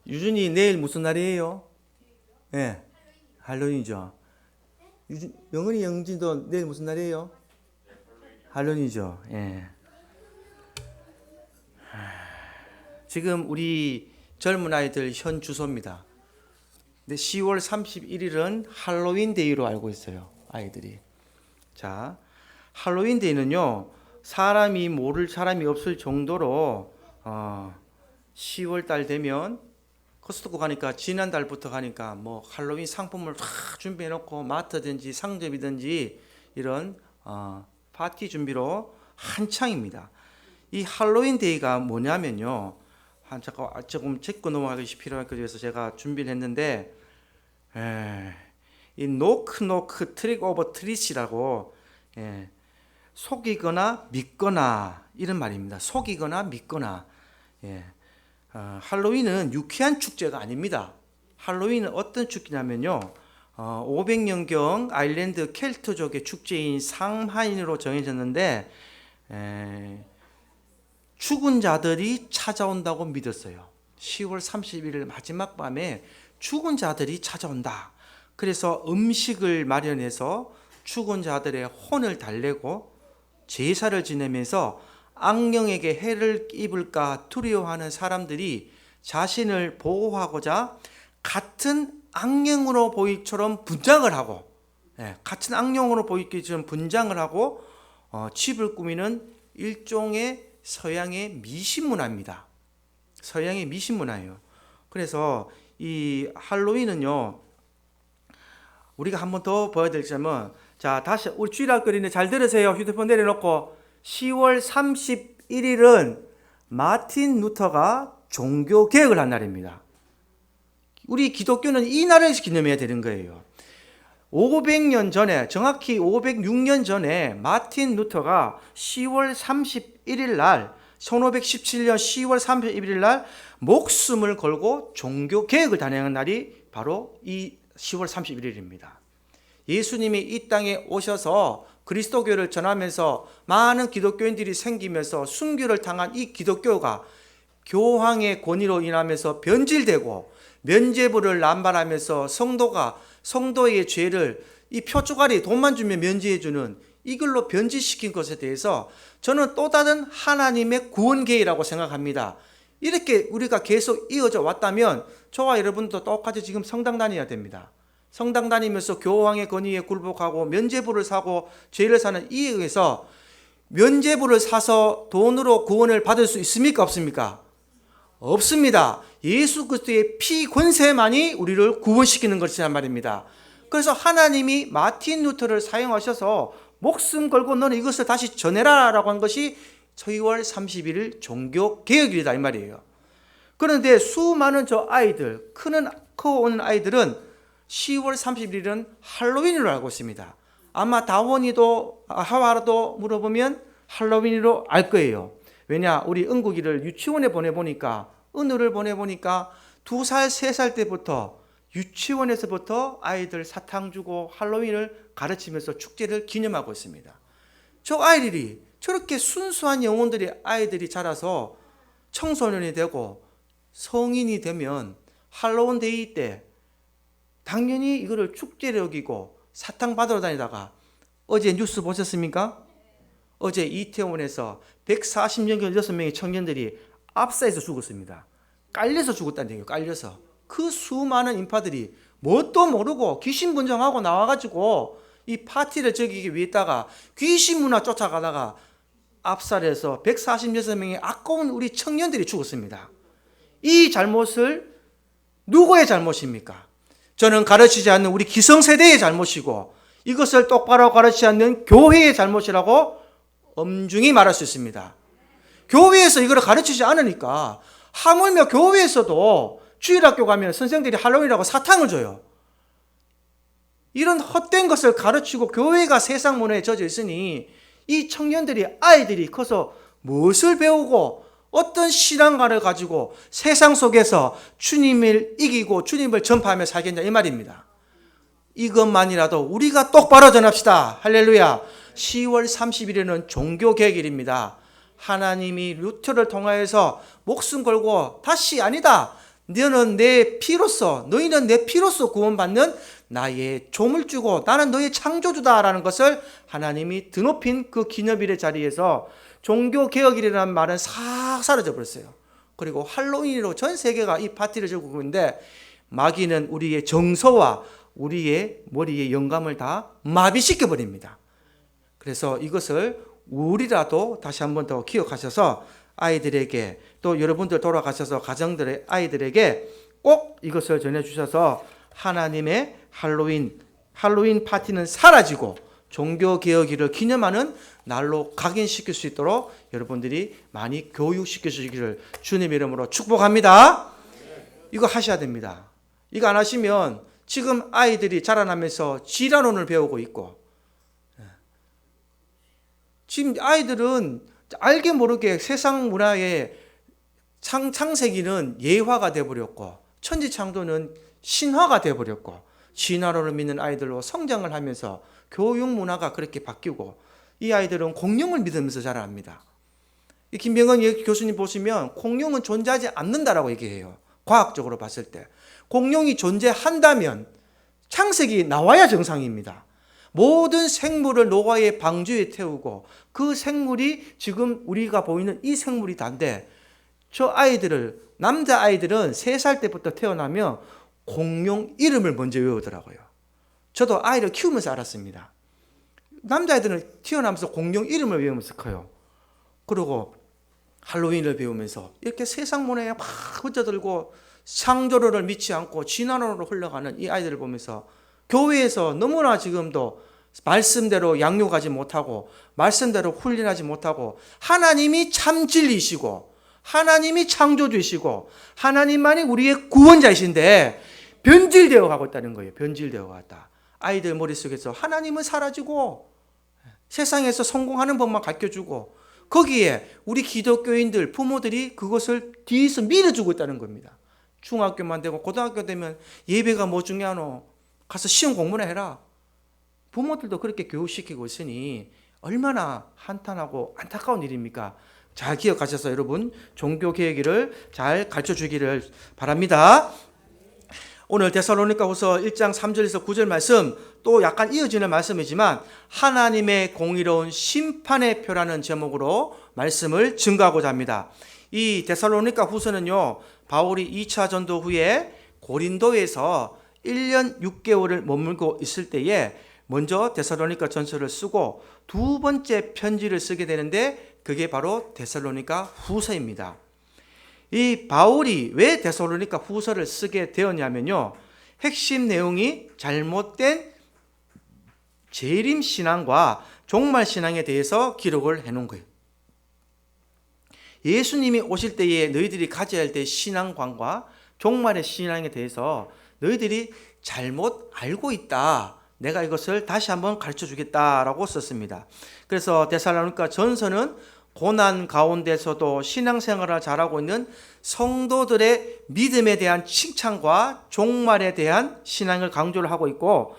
유준이 내일 무슨 날이에요? 예, 네, 할로윈이죠. 영은이 영진도 내일 무슨 날이에요? 할로윈이죠. 예. 지금 우리 젊은 아이들 현 주소입니다. 근데 10월 31일은 할로윈 데이로 알고 있어요. 아이들이. 자, 할로윈 데이는요. 사람이 모를 사람이 없을 정도로 10월 달 되면 코스트코 가니까 지난달부터 가니까 뭐 할로윈 상품을 다 준비해 놓고 마트든지 상점이든지 이런 파티 준비로 한창입니다. 이 할로윈 데이가 뭐냐면요. 잠깐 조금 짚고 넘어가기 필요하기 위해서 제가 준비를 했는데 이 노크 트릭 오버 트릿이라고 속이거나 믿거나 이런 말입니다. 속이거나 믿거나. 할로윈은 유쾌한 축제가 아닙니다. 할로윈은 어떤 축제냐면요. 500년경 아일랜드 켈트족의 축제인 상하인으로 정해졌는데 죽은 자들이 찾아온다고 믿었어요. 10월 31일 마지막 밤에 죽은 자들이 찾아온다. 그래서 음식을 마련해서 죽은 자들의 혼을 달래고 제사를 지내면서 악령에게 해를 입을까 두려워하는 사람들이 자신을 보호하고자 같은 악령으로 보이처럼 분장을 하고 같은 악령으로 보이기처럼 분장을 하고 집을 꾸미는 일종의 서양의 미신문화입니다. 서양의 미신문화예요. 그래서 이 할로윈은요, 우리가 한 번 더 봐야 될 점은, 자, 다시 우리 주일학교인데 잘 들으세요. 휴대폰 내려놓고 10월 31일은 마틴 루터가 종교 개혁을 한 날입니다. 우리 기독교는 이 날을 기념해야 되는 거예요. 500년 전에, 정확히 506년 전에 마틴 루터가 10월 31일 날, 1517년 10월 31일 날 목숨을 걸고 종교 개혁을 단행한 날이 바로 이 10월 31일입니다. 예수님이 이 땅에 오셔서 그리스도교를 전하면서 많은 기독교인들이 생기면서 순교를 당한 이 기독교가 교황의 권위로 인하면서 변질되고 면죄부를 남발하면서 성도의 죄를 이 표쪼가리 돈만 주면 면제해주는 이걸로 변질시킨 것에 대해서 저는 또 다른 하나님의 구원 계획이라고 생각합니다. 이렇게 우리가 계속 이어져 왔다면 저와 여러분도 똑같이 지금 성당 다녀야 됩니다. 성당 다니면서 교황의 권위에 굴복하고 면죄부를 사고 죄를 사는 이에 의해서 면죄부를 사서 돈으로 구원을 받을 수 있습니까? 없습니까? 없습니다. 예수 그리스도의 피 권세만이 우리를 구원시키는 것이란 말입니다. 그래서 하나님이 마틴 루터를 사용하셔서 목숨 걸고 너는 이것을 다시 전해라 라고 한 것이 10월 31일 종교개혁일이다 이 말이에요. 그런데 수많은 저 아이들, 커오는 아이들은 10월 31일은 할로윈으로 알고 있습니다. 아마 다원이도 하와라도 물어보면 할로윈으로 알 거예요. 왜냐, 우리 은국이를 유치원에 보내보니까, 은우를 보내보니까 2살, 3살 때부터 유치원에서부터 아이들 사탕 주고 할로윈을 가르치면서 축제를 기념하고 있습니다. 저 아이들이 저렇게 순수한 영혼들이 아이들이 자라서 청소년이 되고 성인이 되면 할로윈 데이 때 당연히 이거를 축제로 여기고 사탕 받으러 다니다가 어제 뉴스 보셨습니까? 어제 이태원에서 140명 6명의 청년들이 압사해서 죽었습니다. 깔려서 죽었다는 얘기예요. 깔려서. 그 수많은 인파들이 뭣도 모르고 귀신 분장하고 나와가지고 이 파티를 즐기기 위해다가 귀신 문화 쫓아가다가 압살해서 146명의 아까운 우리 청년들이 죽었습니다. 이 잘못을 누구의 잘못입니까? 저는 가르치지 않는 우리 기성세대의 잘못이고 이것을 똑바로 가르치지 않는 교회의 잘못이라고 엄중히 말할 수 있습니다. 교회에서 이걸 가르치지 않으니까 하물며 교회에서도 주일학교 가면 선생들이 할로윈이라고 사탕을 줘요. 이런 헛된 것을 가르치고 교회가 세상 문화에 젖어 있으니 이 청년들이 아이들이 커서 무엇을 배우고 어떤 신앙관을 가지고 세상 속에서 주님을 이기고 주님을 전파하며 살겠냐 이 말입니다. 이것만이라도 우리가 똑바로 전합시다. 할렐루야. 10월 30일에는 종교개혁일입니다. 하나님이 루터를 통하여서 목숨 걸고 다시 아니다. 너희는 내 피로써 구원받는 나의 조물주고 나는 너의 창조주다라는 것을 하나님이 드높인 그 기념일의 자리에서 종교개혁일이라는 말은 싹 사라져 버렸어요. 그리고 할로윈으로 전 세계가 이 파티를 즐기고 있는데 마귀는 우리의 정서와 우리의 머리의 영감을 다 마비시켜 버립니다. 그래서 이것을 우리라도 다시 한 번 더 기억하셔서 아이들에게 또 여러분들 돌아가셔서 가정들의 아이들에게 꼭 이것을 전해주셔서 하나님의 할로윈 파티는 사라지고 종교개혁일을 기념하는 날로 각인시킬 수 있도록 여러분들이 많이 교육시켜 주시기를 주님의 이름으로 축복합니다. 이거 하셔야 됩니다. 이거 안 하시면 지금 아이들이 자라나면서 지란원을 배우고 있고 지금 아이들은 알게 모르게 세상 문화의 창세기는 예화가 되어버렸고 천지창조는 신화가 되어버렸고 진화론을 믿는 아이들로 성장을 하면서 교육 문화가 그렇게 바뀌고 이 아이들은 공룡을 믿으면서 자랍니다. 김병헌 교수님 보시면 공룡은 존재하지 않는다라고 얘기해요. 과학적으로 봤을 때 공룡이 존재한다면 창세기 나와야 정상입니다. 모든 생물을 노아의 방주에 태우고 그 생물이 지금 우리가 보이는 이 생물이 다인데 저 아이들을 남자아이들은 3살 때부터 태어나면 공룡 이름을 먼저 외우더라고요. 저도 아이를 키우면서 알았습니다. 남자아이들은 태어나면서 공룡 이름을 외우면서 커요. 그리고 할로윈을 배우면서 이렇게 세상 문화에 막 흩어들고 창조론을 믿지 않고 진화론으로 흘러가는 이 아이들을 보면서 교회에서 너무나 지금도 말씀대로 양육하지 못하고 말씀대로 훈련하지 못하고 하나님이 참 진리이시고 하나님이 창조주이시고 하나님만이 우리의 구원자이신데 변질되어 가고 있다는 거예요. 변질되어 갔다. 아이들 머릿속에서 하나님은 사라지고 세상에서 성공하는 법만 가르쳐주고 거기에 우리 기독교인들 부모들이 그것을 뒤에서 밀어주고 있다는 겁니다. 중학교만 되고 고등학교 되면 예배가 뭐 중요하노? 가서 시험 공부나 해라. 부모들도 그렇게 교육시키고 있으니 얼마나 한탄하고 안타까운 일입니까? 잘 기억하셔서 여러분 종교개혁일을 잘 가르쳐주기를 바랍니다. 오늘 데살로니가후서 1장 3절에서 9절 말씀 또 약간 이어지는 말씀이지만 하나님의 공의로운 심판의 표라는 제목으로 말씀을 증거하고자 합니다. 이 데살로니가후서는요 바울이 2차 전도 후에 고린도에서 1년 6개월을 머물고 있을 때에 먼저 데살로니가 전서를 쓰고 두 번째 편지를 쓰게 되는데 그게 바로 데살로니가 후서입니다. 이 바울이 왜 데살로니가 후서를 쓰게 되었냐면요. 핵심 내용이 잘못된 재림 신앙과 종말 신앙에 대해서 기록을 해놓은 거예요. 예수님이 오실 때에 너희들이 가져야 할 때 신앙관과 종말의 신앙에 대해서 너희들이 잘못 알고 있다. 내가 이것을 다시 한번 가르쳐 주겠다라고 썼습니다. 그래서 데살로니가 전서는 고난 가운데서도 신앙생활을 잘하고 있는 성도들의 믿음에 대한 칭찬과 종말에 대한 신앙을 강조를 하고 있고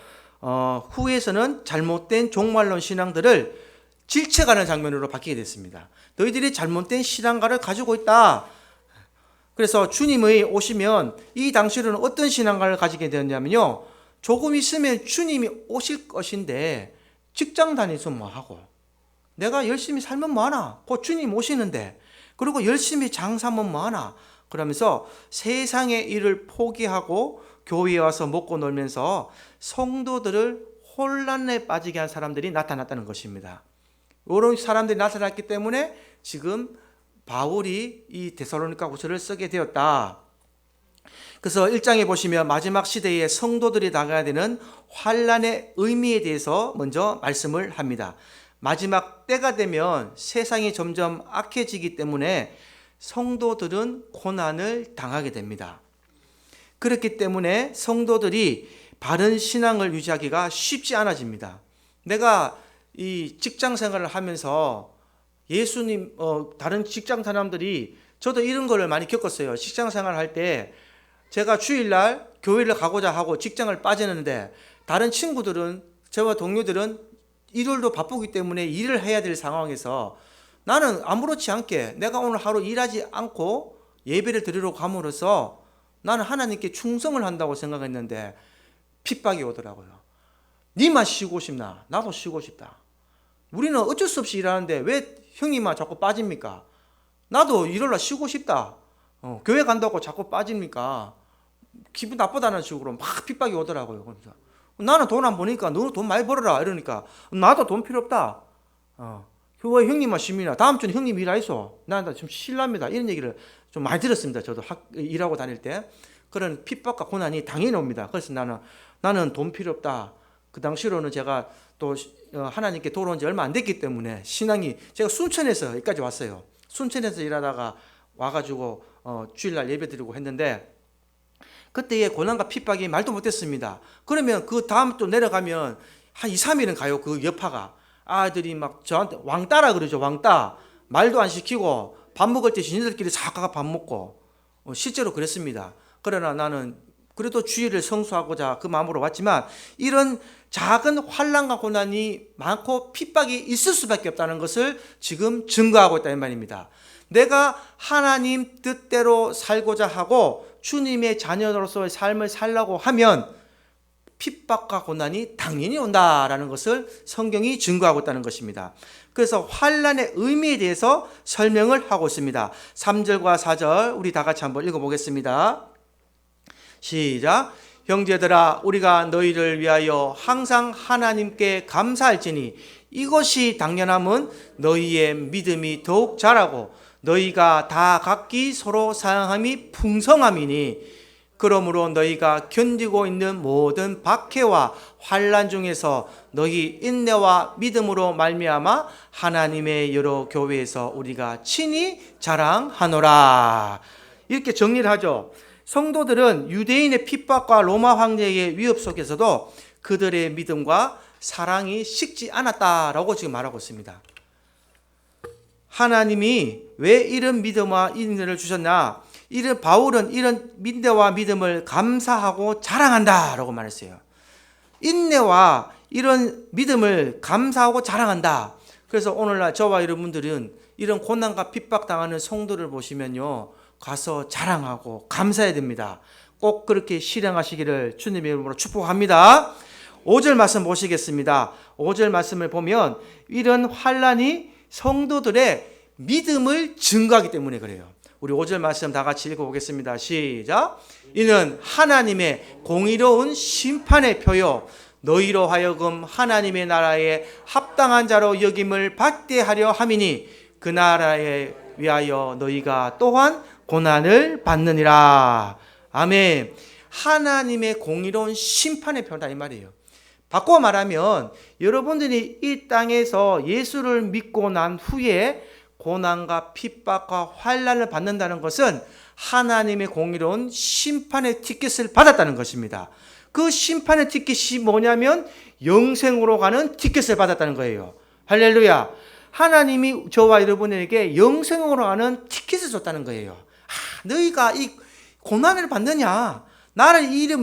후에서는 잘못된 종말론 신앙들을 질책하는 장면으로 바뀌게 됐습니다. 너희들이 잘못된 신앙가를 가지고 있다. 그래서 주님이 오시면 이 당시로는 어떤 신앙가를 가지게 되었냐면요. 조금 있으면 주님이 오실 것인데 직장 다니서 뭐하고 내가 열심히 살면 뭐하나? 곧 주님 오시는데 그리고 열심히 장사하면 뭐하나? 그러면서 세상의 일을 포기하고 교회에 와서 먹고 놀면서 성도들을 혼란에 빠지게 한 사람들이 나타났다는 것입니다. 이런 사람들이 나타났기 때문에 지금 바울이 이 데살로니가 후서를 쓰게 되었다. 그래서 1장에 보시면 마지막 시대에 성도들이 나가야 되는 환난의 의미에 대해서 먼저 말씀을 합니다. 마지막 때가 되면 세상이 점점 악해지기 때문에 성도들은 고난을 당하게 됩니다. 그렇기 때문에 성도들이 바른 신앙을 유지하기가 쉽지 않아집니다. 내가 이 직장 생활을 하면서 예수님, 다른 직장 사람들이 저도 이런 거를 많이 겪었어요. 직장 생활을 할 때 제가 주일날 교회를 가고자 하고 직장을 빠지는데 다른 친구들은 저와 동료들은 일요일도 바쁘기 때문에 일을 해야 될 상황에서 나는 아무렇지 않게 내가 오늘 하루 일하지 않고 예배를 드리러 감으로써 나는 하나님께 충성을 한다고 생각했는데 핍박이 오더라고요. 니만 쉬고 싶나? 나도 쉬고 싶다. 우리는 어쩔 수 없이 일하는데 왜 형님만 자꾸 빠집니까? 나도 일요일날 쉬고 싶다. 교회 간다고 자꾸 빠집니까? 기분 나쁘다는 식으로 막 핍박이 오더라고요. 그래서 나는 돈 안 버니까 너 돈 많이 벌어라 이러니까 나도 돈 필요 없다. 왜 형님만 쉽니까? 다음 주는 형님 일하이소. 나는 좀 실랍니다. 이런 얘기를 좀 많이 들었습니다. 저도 일하고 다닐 때 그런 핍박과 고난이 당연히 옵니다. 그래서 나는 돈 필요 없다. 그 당시로는 제가 또 하나님께 돌아온 지 얼마 안 됐기 때문에 신앙이 제가 순천에서 여기까지 왔어요. 순천에서 일하다가 와가지고 주일날 예배드리고 했는데 그때의 고난과 핍박이 말도 못했습니다. 그러면 그 다음 또 내려가면 한 2, 3일은 가요. 그 여파가 아들이 막 저한테 왕따라 그러죠. 왕따 말도 안 시키고 밥 먹을 때 지네들끼리 사가가 밥 먹고 실제로 그랬습니다. 그러나 나는 그래도 주의를 성수하고자 그 마음으로 왔지만 이런 작은 환난과 고난이 많고 핍박이 있을 수밖에 없다는 것을 지금 증거하고 있다는 말입니다. 내가 하나님 뜻대로 살고자 하고 주님의 자녀로서의 삶을 살려고 하면 핍박과 고난이 당연히 온다라는 것을 성경이 증거하고 있다는 것입니다. 그래서 환난의 의미에 대해서 설명을 하고 있습니다. 3절과 4절 우리 다 같이 한번 읽어보겠습니다. 시작. 형제들아 우리가 너희를 위하여 항상 하나님께 감사할지니 이것이 당연함은 너희의 믿음이 더욱 자라고 너희가 다 각기 서로 사랑함이 풍성함이니 그러므로 너희가 견디고 있는 모든 박해와 환난 중에서 너희 인내와 믿음으로 말미암아 하나님의 여러 교회에서 우리가 친히 자랑하노라. 이렇게 정리를 하죠. 성도들은 유대인의 핍박과 로마 황제의 위협 속에서도 그들의 믿음과 사랑이 식지 않았다라고 지금 말하고 있습니다. 하나님이 왜 이런 믿음과 인내를 주셨나? 바울은 이런 인내와 믿음을 감사하고 자랑한다라고 말했어요. 인내와 이런 믿음을 감사하고 자랑한다. 그래서 오늘날 저와 여러분들은 이런 고난과 핍박당하는 성도를 보시면요, 가서 자랑하고 감사해야 됩니다. 꼭 그렇게 실행하시기를 주님의 이름으로 축복합니다. 5절 말씀 보시겠습니다. 5절 말씀을 보면 이런 환난이 성도들의 믿음을 증거하기 때문에 그래요. 우리 5절 말씀 다 같이 읽어보겠습니다. 시작. 이는 하나님의 공의로운 심판의 표요 너희로 하여금 하나님의 나라에 합당한 자로 여김을 받게 하려 함이니 그 나라에 위하여 너희가 또한 고난을 받느니라. 아멘. 하나님의 공의로운 심판의 표다 이 말이에요. 바꿔 말하면 여러분들이 이 땅에서 예수를 믿고 난 후에 고난과 핍박과 환난을 받는다는 것은 하나님의 공의로운 심판의 티켓을 받았다는 것입니다. 그 심판의 티켓이 뭐냐면 영생으로 가는 티켓을 받았다는 거예요. 할렐루야. 하나님이 저와 여러분에게 영생으로 가는 티켓을 줬다는 거예요. 너희가 이 고난을 받느냐?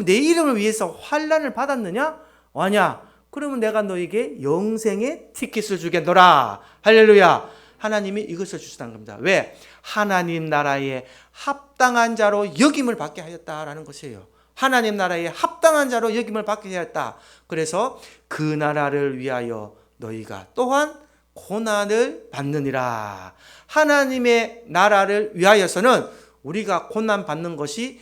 내 이름을 위해서 환난을 받았느냐? 아냐? 그러면 내가 너에게 영생의 티켓을 주겠노라. 할렐루야. 하나님이 이것을 주셨다는 겁니다. 왜? 하나님 나라에 합당한 자로 여김을 받게 하였다라는 것이에요. 하나님 나라에 합당한 자로 여김을 받게 하였다. 그래서 그 나라를 위하여 너희가 또한 고난을 받느니라. 하나님의 나라를 위하여서는 우리가 고난 받는 것이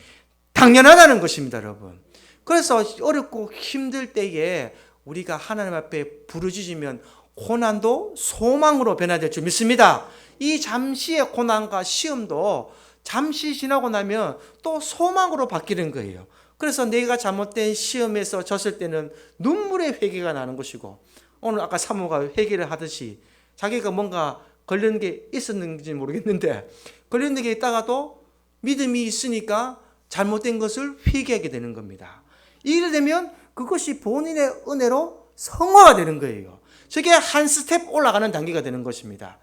당연하다는 것입니다, 여러분. 그래서 어렵고 힘들 때에 우리가 하나님 앞에 부르짖으면 고난도 소망으로 변화될 줄 믿습니다. 이 잠시의 고난과 시험도 잠시 지나고 나면 또 소망으로 바뀌는 거예요. 그래서 내가 잘못된 시험에서 졌을 때는 눈물의 회개가 나는 것이고, 오늘 아까 사모가 회개를 하듯이 자기가 뭔가 걸리는 게 있었는지 모르겠는데 걸리는 게 있다가도 믿음이 있으니까 잘못된 것을 회개하게 되는 겁니다. 이래 되면 그것이 본인의 은혜로 성화가 되는 거예요. 저게 한 스텝 올라가는 단계가 되는 것입니다.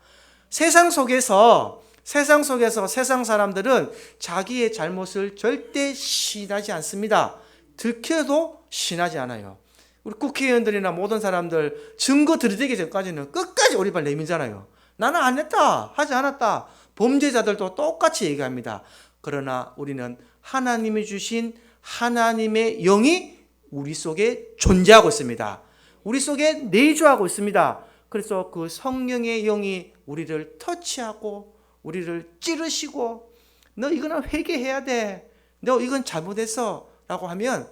세상 속에서 세상 사람들은 자기의 잘못을 절대 시인하지 않습니다. 들켜도 시인하지 않아요. 우리 국회의원들이나 모든 사람들 증거 들이대기 전까지는 끝까지 오리발 내밀잖아요. 나는 안 했다, 하지 않았다. 범죄자들도 똑같이 얘기합니다. 그러나 우리는 하나님이 주신 하나님의 영이 우리 속에 존재하고 있습니다. 우리 속에 내주하고 있습니다. 그래서 그 성령의 영이 우리를 터치하고 우리를 찌르시고 너 이거는 회개해야 돼. 너 이건 잘못했어 라고 하면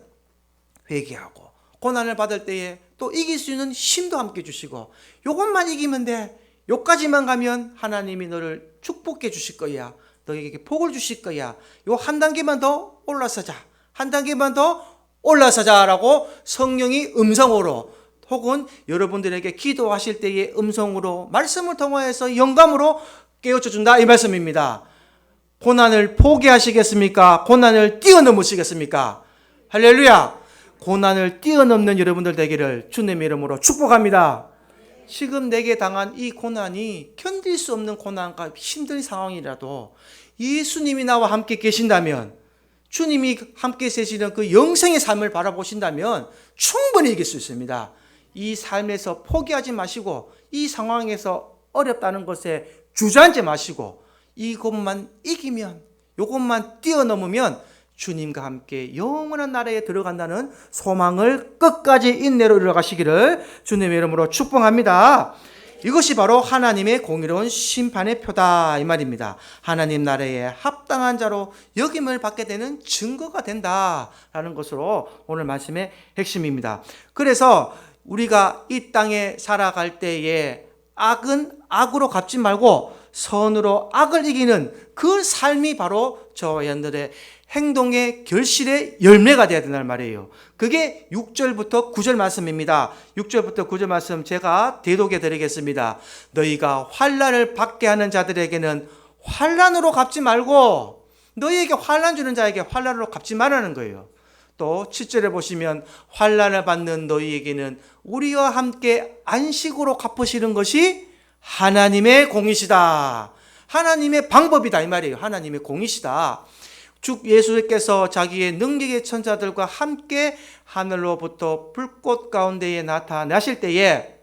회개하고 고난을 받을 때에 또 이길 수 있는 힘도 함께 주시고 요것만 이기면 돼. 요까지만 가면 하나님이 너를 축복해 주실 거야. 너에게 복을 주실 거야. 요 한 단계만 더 올라서자. 한 단계만 더 올라서자라고 성령이 음성으로 혹은 여러분들에게 기도하실 때의 음성으로 말씀을 통하여서 영감으로 깨우쳐 준다 이 말씀입니다. 고난을 포기하시겠습니까? 고난을 뛰어넘으시겠습니까? 할렐루야! 고난을 뛰어넘는 여러분들 되기를 주님의 이름으로 축복합니다. 지금 내게 당한 이 고난이 견딜 수 없는 고난과 힘든 상황이라도 예수님이 나와 함께 계신다면, 주님이 함께 계시는 그 영생의 삶을 바라보신다면 충분히 이길 수 있습니다. 이 삶에서 포기하지 마시고 이 상황에서 어렵다는 것에 주저앉지 마시고 이것만 이기면, 이것만 뛰어넘으면 주님과 함께 영원한 나라에 들어간다는 소망을 끝까지 인내로 이루어가시기를 주님의 이름으로 축복합니다. 이것이 바로 하나님의 공의로운 심판의 표다 이 말입니다. 하나님 나라에 합당한 자로 여김을 받게 되는 증거가 된다라는 것으로 오늘 말씀의 핵심입니다. 그래서 우리가 이 땅에 살아갈 때에 악은 악으로 갚지 말고 선으로 악을 이기는 그 삶이 바로 저와 여러분들의 행동의 결실의 열매가 되어야 된다는 말이에요. 그게 6절부터 9절 말씀입니다. 6절부터 9절 말씀 제가 대독해 드리겠습니다. 너희가 환난을 받게 하는 자들에게는 환난으로 갚지 말고 너희에게 환난 주는 자에게 환난으로 갚지 말라는 거예요. 또 7절에 보시면 환난을 받는 너희에게는 우리와 함께 안식으로 갚으시는 것이 하나님의 공이시다. 하나님의 방법이다 이 말이에요. 하나님의 공이시다. 주 예수께서 자기의 능력의 천사들과 함께 하늘로부터 불꽃 가운데에 나타나실 때에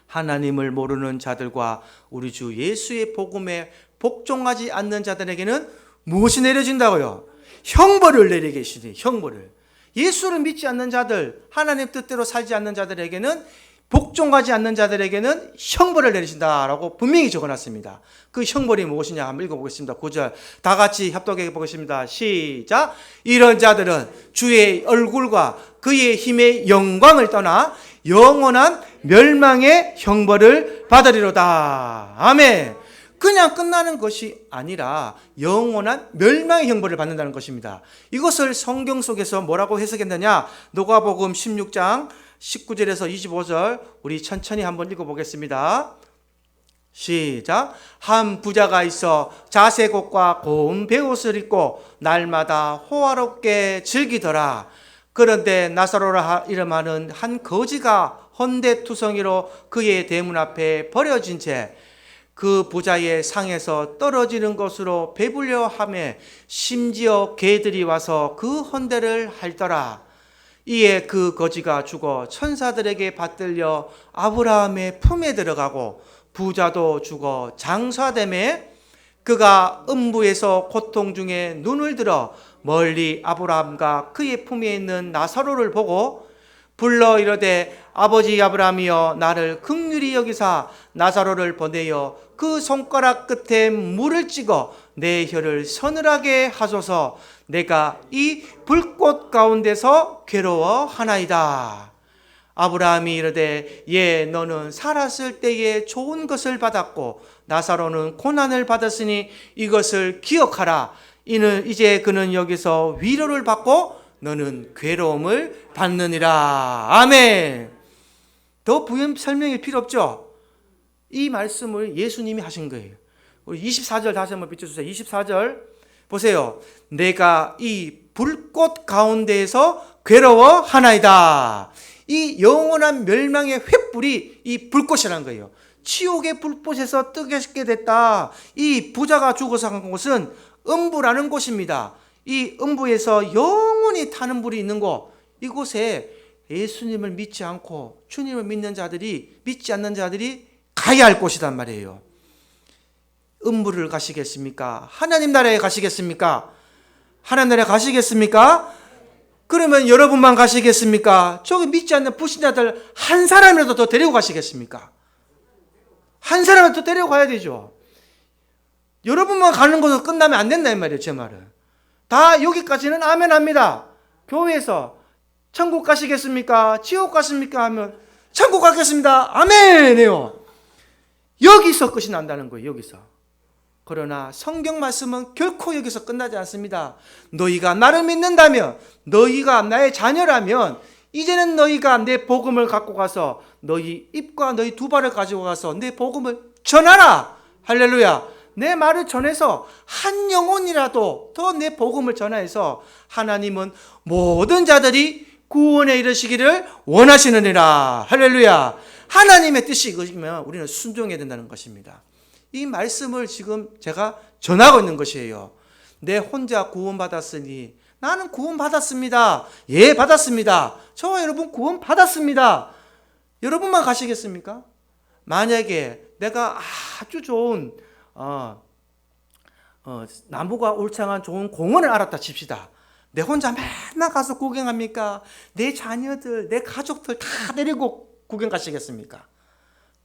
하나님을 모르는 자들과 우리 주 예수의 복음에 복종하지 않는 자들에게는 무엇이 내려진다고요? 형벌을 내리게 계시니 형벌을. 예수를 믿지 않는 자들, 하나님 뜻대로 살지 않는 자들에게는, 복종하지 않는 자들에게는 형벌을 내리신다라고 분명히 적어놨습니다. 그 형벌이 무엇이냐 한번 읽어보겠습니다. 9절 다 같이 협독해 보겠습니다. 시작. 이런 자들은 주의 얼굴과 그의 힘의 영광을 떠나 영원한 멸망의 형벌을 받으리로다. 아멘. 그냥 끝나는 것이 아니라 영원한 멸망의 형벌을 받는다는 것입니다. 이것을 성경 속에서 뭐라고 해석했느냐? 누가복음 16장 19절에서 25절 우리 천천히 한번 읽어보겠습니다. 시작. 한 부자가 있어 자색옷과 고운 베옷을 입고 날마다 호화롭게 즐기더라. 그런데 나사로라 이름하는 한 거지가 헌데투성이로 그의 대문 앞에 버려진 채 그 부자의 상에서 떨어지는 것으로 배불려 하며 심지어 개들이 와서 그 헌데를 핥더라. 이에 그 거지가 죽어 천사들에게 받들려 아브라함의 품에 들어가고 부자도 죽어 장사되매 그가 음부에서 고통 중에 눈을 들어 멀리 아브라함과 그의 품에 있는 나사로를 보고 불러 이르되 아버지 아브라함이여 나를 긍휼히 여기사 나사로를 보내어 그 손가락 끝에 물을 찍어 내 혀를 서늘하게 하소서. 내가 이 불꽃 가운데서 괴로워하나이다. 아브라함이 이르되 예 너는 살았을 때에 좋은 것을 받았고 나사로는 고난을 받았으니 이것을 기억하라. 이는 이제 그는 여기서 위로를 받고 너는 괴로움을 받느니라. 아멘. 더 부연 설명이 필요 없죠. 이 말씀을 예수님이 하신 거예요. 우리 24절 다시 한번 비춰주세요. 24절 보세요. 내가 이 불꽃 가운데에서 괴로워하나이다. 이 영원한 멸망의 횃불이 이 불꽃이라는 거예요. 지옥의 불꽃에서 뜨게 됐다. 이 부자가 죽어서 간 곳은 음부라는 곳입니다. 이 음부에서 영원히 타는 불이 있는 곳, 이곳에 예수님을 믿지 않고 주님을 믿는 자들이, 믿지 않는 자들이 가야 할 곳이란 말이에요. 음부를 가시겠습니까? 하나님 나라에 가시겠습니까? 하나님 나라에 가시겠습니까? 그러면 여러분만 가시겠습니까? 저기 믿지 않는 불신자들 한 사람이라도 더 데리고 가시겠습니까? 한 사람이라도 더 데리고 가야 되죠. 여러분만 가는 것으로 끝나면 안 된다 이 말이에요. 제 말은 다 여기까지는 아멘 합니다. 교회에서 천국 가시겠습니까? 지옥 가십니까? 하면 천국 가겠습니다. 아멘 해요. 여기서 끝이 난다는 거예요. 여기서. 그러나 성경 말씀은 결코 여기서 끝나지 않습니다. 너희가 나를 믿는다면, 너희가 나의 자녀라면 이제는 너희가 내 복음을 갖고 가서 너희 입과 너희 두 발을 가지고 가서 내 복음을 전하라. 할렐루야. 내 말을 전해서 한 영혼이라도 더 내 복음을 전하여서 하나님은 모든 자들이 구원에 이르시기를 원하시느니라. 할렐루야. 하나님의 뜻이 이것이면 우리는 순종해야 된다는 것입니다. 이 말씀을 지금 제가 전하고 있는 것이에요. 내 혼자 구원받았으니 나는 구원받았습니다. 예, 받았습니다. 저와 여러분 구원받았습니다. 여러분만 가시겠습니까? 만약에 내가 아주 좋은 나무가 울창한 좋은 공원을 알았다 칩시다. 내 혼자 맨날 가서 구경합니까? 내 자녀들, 내 가족들 다 데리고 구경 가시겠습니까?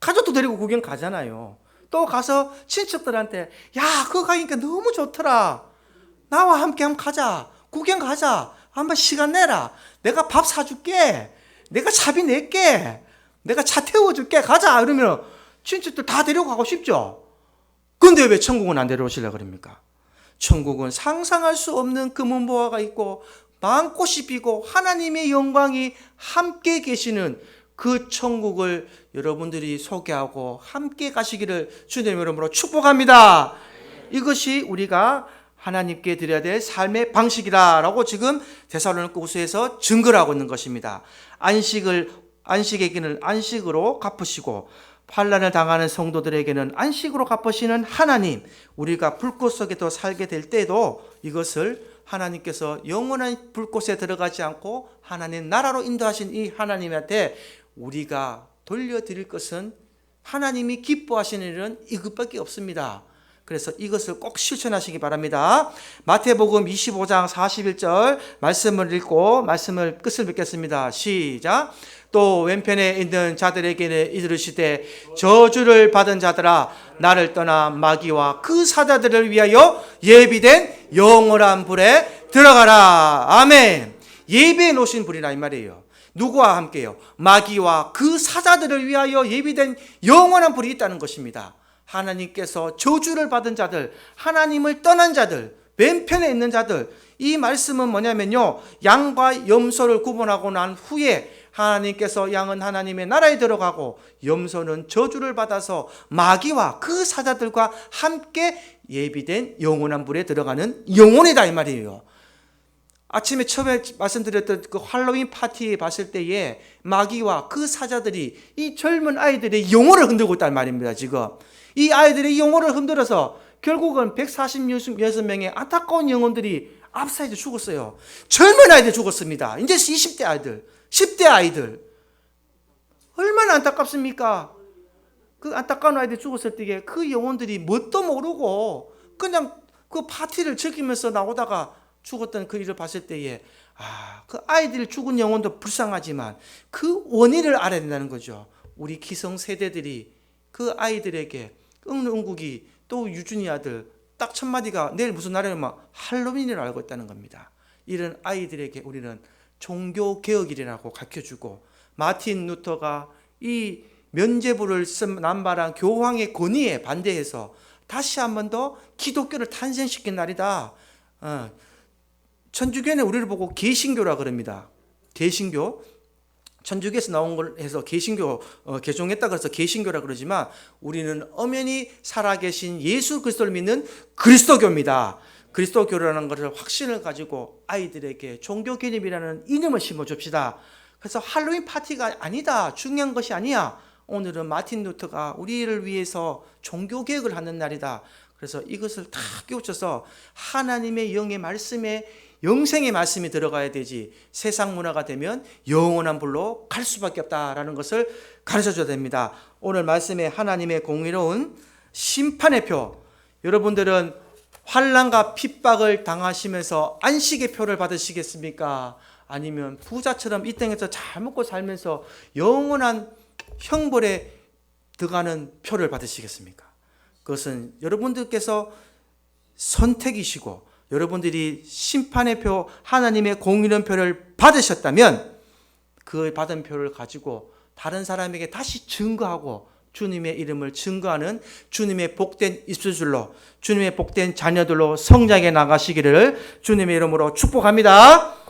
가족도 데리고 구경 가잖아요. 또 가서 친척들한테 야 그거 가니까 너무 좋더라. 나와 함께 한번 가자. 구경 가자. 한번 시간 내라. 내가 밥 사줄게. 내가 차비 낼게. 내가 차 태워줄게. 가자. 이러면 친척들 다 데려가고 싶죠. 근데 왜 천국은 안 데려오시려고 그럽니까? 천국은 상상할 수 없는 금은보화가 있고 마음꽃이 피고 하나님의 영광이 함께 계시는 그 천국을 여러분들이 소개하고 함께 가시기를 주님 이름으로 축복합니다. 이것이 우리가 하나님께 드려야 될 삶의 방식이라고 지금 데살로니가후서에서 증거를 하고 있는 것입니다. 안식에게는 안식으로 갚으시고 환난을 당하는 성도들에게는 안식으로 갚으시는 하나님, 우리가 불꽃 속에도 살게 될 때도 이것을 하나님께서 영원한 불꽃에 들어가지 않고 하나님 나라로 인도하신 이 하나님한테 우리가 돌려드릴 것은 하나님이 기뻐하시는 일은 이것밖에 없습니다. 그래서 이것을 꼭 실천하시기 바랍니다. 마태복음 25장 41절 말씀을 읽고 말씀을 끝을 맺겠습니다. 시작. 또 왼편에 있는 자들에게는 이르시되 저주를 받은 자들아 나를 떠나 마귀와 그 사자들을 위하여 예비된 영원한 불에 들어가라. 아멘. 예비해 놓으신 불이라 이 말이에요. 누구와 함께요? 마귀와 그 사자들을 위하여 예비된 영원한 불이 있다는 것입니다. 하나님께서 저주를 받은 자들, 하나님을 떠난 자들, 왼편에 있는 자들, 이 말씀은 뭐냐면요, 양과 염소를 구분하고 난 후에 하나님께서 양은 하나님의 나라에 들어가고 염소는 저주를 받아서 마귀와 그 사자들과 함께 예비된 영원한 불에 들어가는 영혼이다 이 말이에요. 아침에 처음에 말씀드렸던 그 할로윈 파티 봤을 때에 마귀와 그 사자들이 이 젊은 아이들의 영혼을 흔들고 있단 말입니다. 지금 이 아이들의 영혼을 흔들어서 결국은 146명의 안타까운 영혼들이 앞사이드 죽었어요. 젊은 아이들 죽었습니다. 이제 20대 아이들, 10대 아이들. 얼마나 안타깝습니까? 그 안타까운 아이들 죽었을 때에 그 영혼들이 뭣도 모르고 그냥 그 파티를 즐기면서 나오다가 죽었던 그 일을 봤을 때에 그 아이들 죽은 영혼도 불쌍하지만 그 원인을 알아야 된다는 거죠. 우리 기성세대들이 그 아이들에게 응국이 또 유준이 아들 딱 첫 마디가 내일 무슨 날이냐면 할로윈을 알고 있다는 겁니다. 이런 아이들에게 우리는 종교개혁일이라고 가르쳐주고 마틴 루터가 이 면죄부를 남발한 교황의 권위에 반대해서 다시 한 번 더 기독교를 탄생시킨 날이다. 천주교는 우리를 보고 개신교라 그럽니다. 개신교. 천주교에서 나온 걸 해서 개신교 개종했다 그래서 개신교라 그러지만 우리는 엄연히 살아계신 예수 그리스도를 믿는 그리스도교입니다. 그리스도교라는 것을 확신을 가지고 아이들에게 종교 개념이라는 이름을 심어줍시다. 그래서 할로윈 파티가 아니다. 중요한 것이 아니야. 오늘은 마틴 루터가 우리를 위해서 종교 개혁을 하는 날이다. 그래서 이것을 다 깨우쳐서 하나님의 영의 말씀에 영생의 말씀이 들어가야 되지 세상 문화가 되면 영원한 불로 갈 수밖에 없다라는 것을 가르쳐줘야 됩니다. 오늘 말씀에 하나님의 공의로운 심판의 표, 여러분들은 환난과 핍박을 당하시면서 안식의 표를 받으시겠습니까? 아니면 부자처럼 이 땅에서 잘 먹고 살면서 영원한 형벌에 들어가는 표를 받으시겠습니까? 그것은 여러분들께서 선택이시고 여러분들이 심판의 표, 하나님의 공의의 표를 받으셨다면 그 받은 표를 가지고 다른 사람에게 다시 증거하고 주님의 이름을 증거하는 주님의 복된 입술로 주님의 복된 자녀들로 성장해 나가시기를 주님의 이름으로 축복합니다.